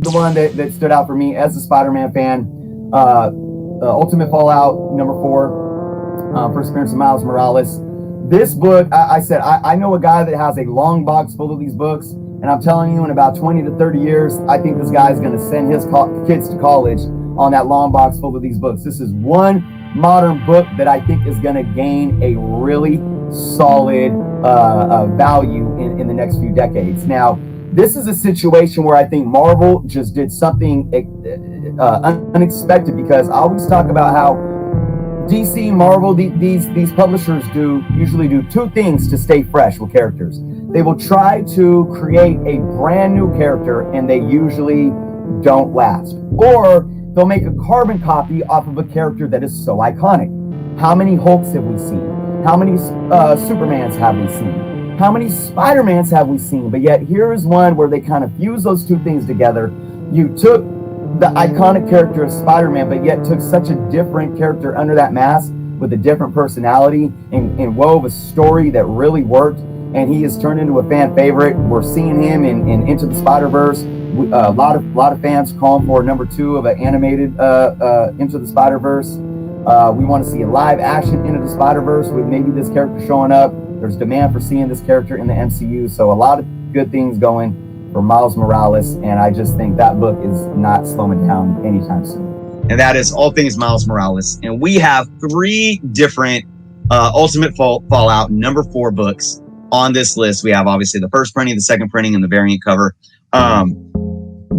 The one that stood out for me as a Spider-Man fan, Ultimate Fallout #4, first appearance of Miles Morales. This book, I said, I know a guy that has a long box full of these books, and I'm telling you, in about 20 to 30 years, I think this guy is going to send his kids to college on that long box full of these books. This is one modern book that I think is going to gain a really solid value in the next few decades. Now, this is a situation where I think Marvel just did something unexpected, because I always talk about how DC, Marvel, these publishers usually do two things to stay fresh with characters. They will try to create a brand new character, and they usually don't last. Or they'll make a carbon copy off of a character that is so iconic. How many Hulks have we seen? How many Supermans have we seen? How many Spider-Mans have we seen? But yet here is one where they kind of fuse those two things together. You took the iconic character of Spider-Man, but yet took such a different character under that mask with a different personality, and wove a story that really worked. And he has turned into a fan favorite. We're seeing him in Into the Spider-Verse. A lot of fans calling for #2 of an animated Into the Spider-Verse. We want to see a live action Into the Spider-Verse with maybe this character showing up. There's demand for seeing this character in the MCU. So a lot of good things going for Miles Morales, and I just think that book is not slowing down anytime soon. And that is All Things Miles Morales. And we have 3 different Ultimate Fallout #4 books on this list. We have obviously the first printing, the second printing, and the variant cover.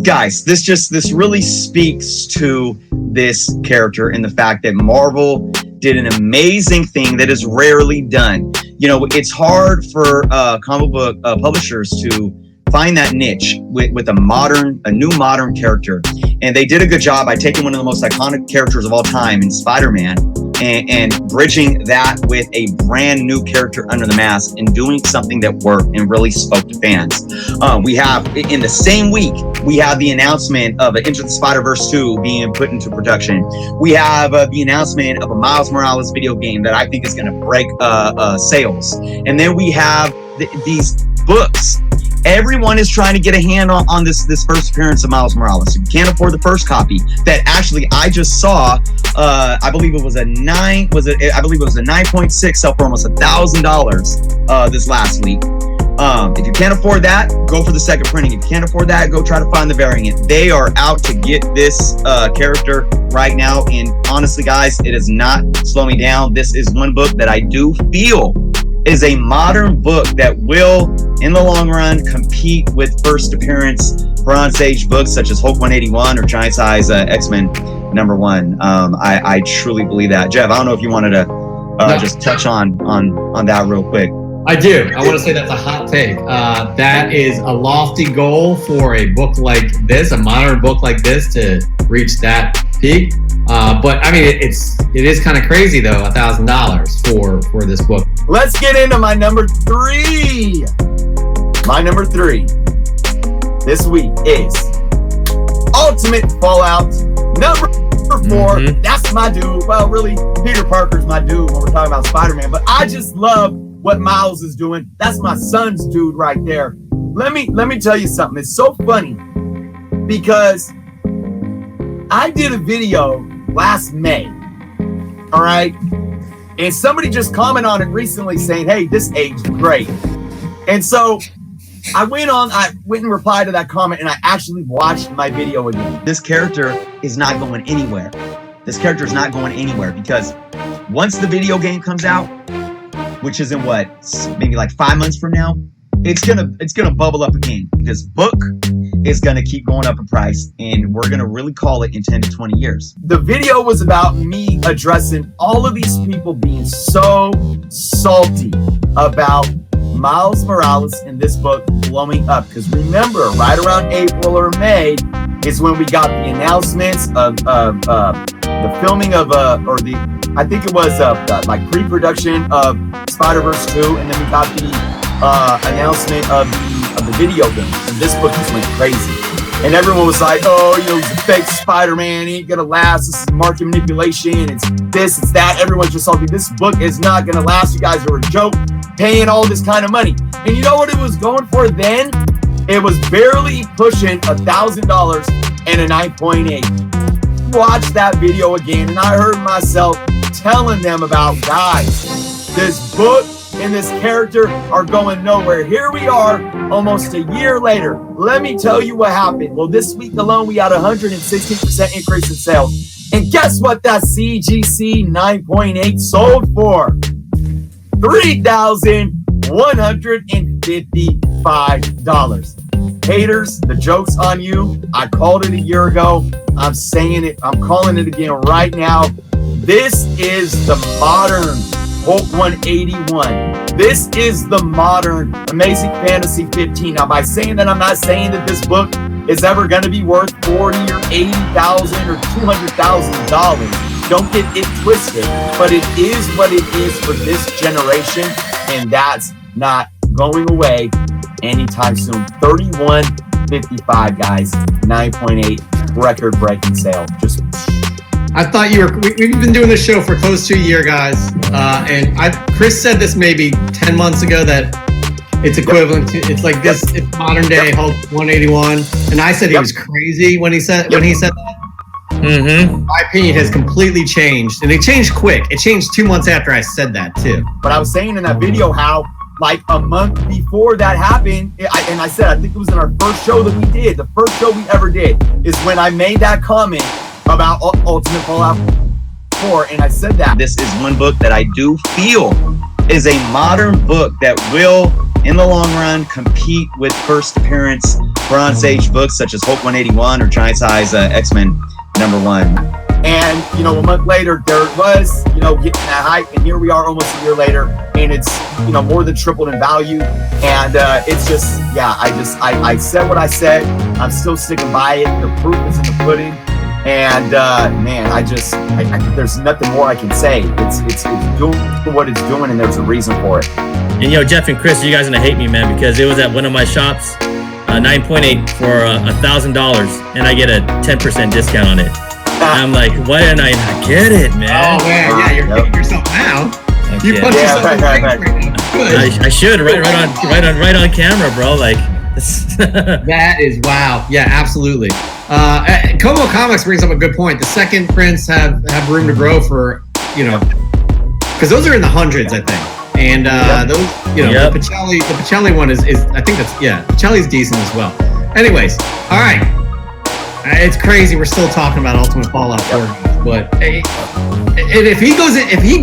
Guys, this really speaks to this character and the fact that Marvel did an amazing thing that is rarely done. You know, it's hard for comic book publishers to find that niche with a new modern character. And they did a good job by taking one of the most iconic characters of all time in Spider-Man and bridging that with a brand new character under the mask and doing something that worked and really spoke to fans. We have, in the same week, we have the announcement of Into the Spider-Verse 2 being put into production. We have the announcement of a Miles Morales video game that I think is going to break sales. And then we have these books. Everyone is trying to get a hand on this first appearance of Miles Morales. If you can't afford the first copy, that actually I just saw, I believe it was a 9.6 sell for almost $1,000 this last week. If you can't afford that, go for the second printing. If you can't afford that, go try to find the variant. They are out to get this character right now, and honestly, guys, it is not slowing down. This is one book that I do feel is a modern book that will, in the long run, compete with first appearance Bronze Age books such as Hulk 181 or Giant Size X-Men #1. I truly believe that. Jeff, I don't know if you wanted to just touch on that real quick. I do. I want to say that's a hot take. That is a lofty goal for a book like this, a modern book like this, to reach that peak. But I mean, it is kind of crazy though, $1,000 for this book. Let's get into my #3. My #3 this week is Ultimate Fallout #4. That's my dude. Well, really, Peter Parker's my dude when we're talking about Spider-Man, but I just love what Miles is doing. That's my son's dude right there. Let me tell you something. It's so funny because I did a video last May, all right? And somebody just commented on it recently saying, hey, this aged great. And so I went and replied to that comment, and I actually watched my video again. This character is not going anywhere. This character is not going anywhere because once the video game comes out, which is in maybe like 5 months from now, it's gonna bubble up again. This book is gonna keep going up in price, and we're gonna really call it in 10 to 20 years. The video was about me addressing all of these people being so salty about Miles Morales in this book blowing up. Because remember, right around April or May is when we got the announcements of the filming of I think it was like pre-production of Spider-Verse 2, and then we got the announcement of the video game. And this book just went crazy. And everyone was like, oh, he's a fake Spider-Man, he ain't gonna last, this is market manipulation, it's this, it's that. Everyone's just salty. This book is not gonna last. You guys are a joke, paying all this kind of money. And you know what it was going for then? It was barely pushing $1,000 and a 9.8. Watch that video again, and I heard myself telling them about, guys, this book and this character are going nowhere. Here we are, almost a year later. Let me tell you what happened. Well, this week alone, we had a 116% increase in sales. And guess what that CGC 9.8 sold for? $3,155. Haters, the joke's on you. I called it a year ago. I'm saying it. I'm calling it again right now. This is the modern Hulk 181. This is the modern Amazing Fantasy 15. Now, by saying that, I'm not saying that this book is ever going to be worth $40,000 or $80,000 or $200,000. Don't get it twisted, but it is what it is for this generation, and that's not going away anytime soon. 31.55, guys. 9.8 record-breaking sale. Just. I thought we've been doing this show for close to a year, guys. And Chris said this maybe 10 months ago that it's equivalent to, it's like this, it's modern day Hulk 181. And I said he was crazy when he said that. Mm-hmm. My opinion has completely changed. And it changed quick. It changed 2 months after I said that too. But I was saying in that video how like a month before that happened, and I said, I think it was in our first show that we did, the first show we ever did, is when I made that comment about Ultimate Fallout 4, and I said that. This is one book that I do feel is a modern book that will, in the long run, compete with first appearance Bronze Age books such as Hulk 181 or Giant Size X-Men #1. And, a month later, there it was, getting that hype, and here we are almost a year later, and it's, more than tripled in value, and it's just, I said what I said, I'm still sticking by it, the proof is in the pudding, and, man, I there's nothing more I can say. It's doing what it's doing, and there's a reason for it. And, Jeff and Chris, you guys are gonna hate me, man, because it was at one of my shops, 9.8 for $1,000, and I get a 10% discount on it. I'm like, why didn't I not get it, man? Oh man, yeah, you're kicking yourself now. Okay. You punch yourself in the face right now. I should right on camera, bro. Like that is wow. Yeah, absolutely. Como Comics brings up a good point. The second prints have room to grow for because those are in the hundreds, I think. And those the Pacelli one is I think that's Pacelli's decent as well. Anyways, all right. It's crazy we're still talking about Ultimate Fallout 4, but if he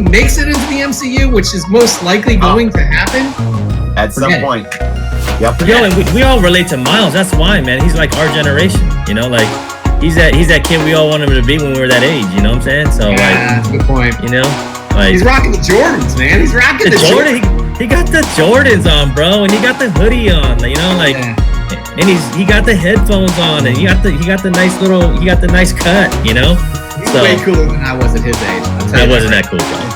makes it into the MCU, which is most likely going to happen at some point. Yep. And we all relate to Miles. That's why, man. He's like our generation. Like he's that kid we all wanted him to be when we were that age. You know what I'm saying? So that's a good point. Like he's rocking the Jordans, man. He's rocking the Jordan. He got the Jordans on, bro, and he got the hoodie on. And he got the headphones on, and he got the nice cut, He's way cooler than I was at his age. I wasn't that cool, bro.